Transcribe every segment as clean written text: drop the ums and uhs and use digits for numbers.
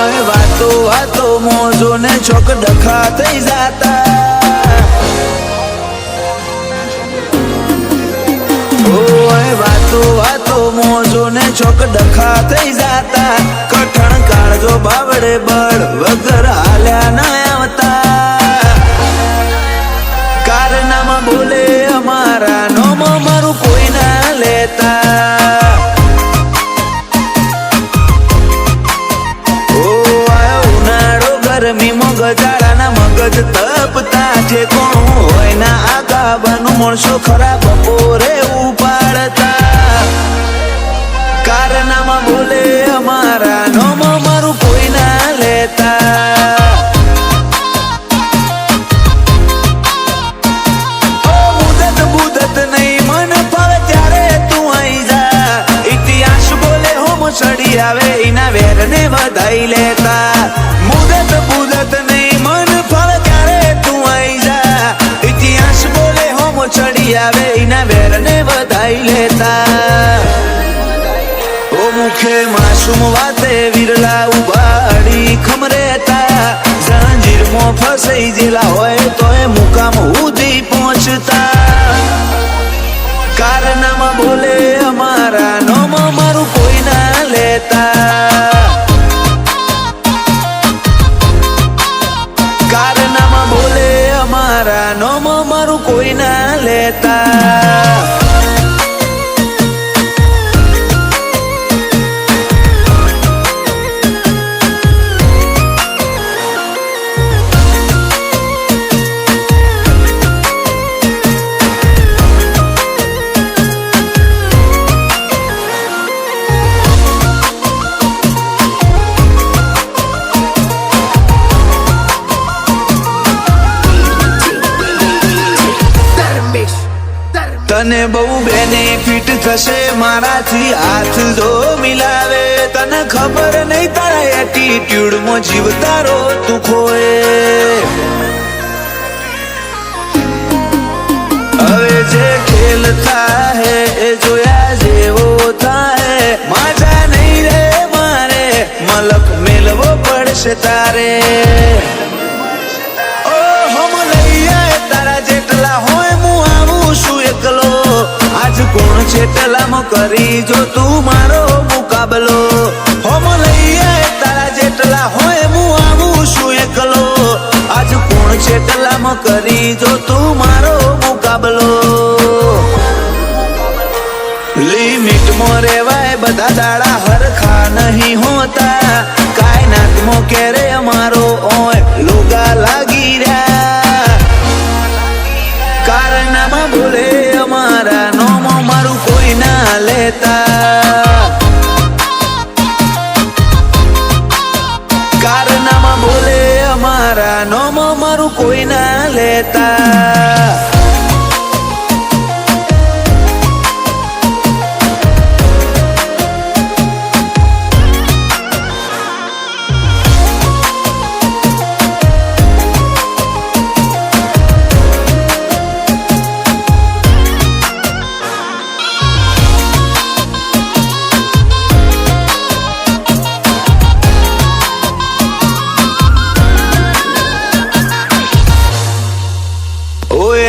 વાતો વાતો મોજો ને ચોક ડખા થઈ જાતા વાતો વાતો મોજો ને ચોક ડખા થઈ જાતા કઠણ કાળજો બાવડે બળ વગર હાલ્યા ના આવતા કારનામાં બોલે અમારા નોમો મારું કોઈ ના લેતા ગરમીમાં ગજાડાના મગજ તપતા છે કોણ હોય ના આગાબાનું માણસો ખરા બપોરે ઉપાડતા કારનામાં બોલે અમારા નોમો મારું કોઈ ના લેતા મુદત બુદત નહીં મન ફાવે ત્યારે તું આઈ જા ઇતિહાસ બોલે હોમ ચડી આવે એના વેરને વધાઈ લેતા મુદત બુદત નહીં મન ફાવે ત્યારે તું આઈ જા ઇતિહાસ બોલે હોમ ચડી આવે એના વેરને વધાઈ લેતા ઓ મુખે માસૂમ વાતે વિરલા ઉભાડી ખમરેતા જંજીરમાં ફસાઈ જેલા હોય તોય મુકામ સુધી પહોંચતા કારનામાં બોલે અમારા નોમો મારું કોઈ ના લેતા કારનામાં બોલે અમારા નોમો મારું કોઈ ના લેતા તને બહુ બેનિફિટ થશે મારાથી હાથ જો મિલાવે તને ખબર નહીં તારા એટીટ્યુડમાં જીવ તારો તું ખોએ હવે જે ખેલ થાય એ જોયા જેવો થાય માજા નહીં રે મારે મલક મેલવો પડશે તારે જેટલા હોય હું આવું છું એકલો આજ કોણ છેટલામાં કરી જો તું મારો મુકાબલો હોમ લઈ આય તારા જેટલા હોય હું આવું છું એકલો આજ કોણ છેટલામાં કરી જો તું મારો મુકાબલો લિમિટમાં રેવાય બધા દાડા હરખા નહીં હોતા કાયનાતમાં કેરે અમારો ઓય લોગા લાગી રહ્યા કારનામાં બોલે અમારા નોમો મારું કોઈ ના લેતા કારનામાં બોલે અમારા નોમો મારું કોઈ ના લેતા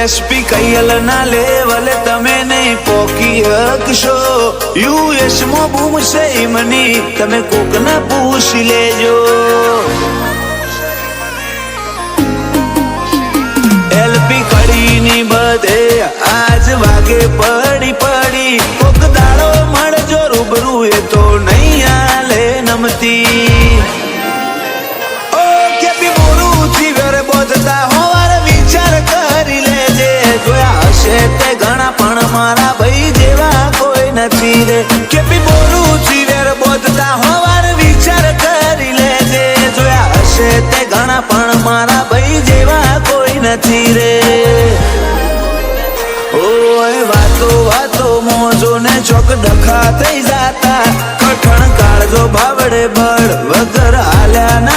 એસપી કૈયલ ના લેવલે તમે નહીં પોકી હકશો યુએસ માં બૂમ છે મની તમે કોક ના પૂછી લેજો એલપી કડીની બધે આજ વાગે પડી પડી કોક દાડો મળજો રૂબરૂ એ તો નહીં આલે નમતી ઓ કેપી મોરું જીવર બોધતા હોવાર વિચાર કરી લેજે જોયા હશે તે ઘણા પણ મારા ભાઈ જેવા કોઈ નથી રે કેપી બોલું જીવર બોધતા હોવાર વિચાર કરી લેજે જોયા હશે તે ઘણા પણ મારા ભાઈ જેવા કોઈ નથી રે ઓય વાતો વાતો મોજો ને ચોક ડખા થઈ જાતા કઠણ કાળજો બાવડે બળ વગર હાલ્યા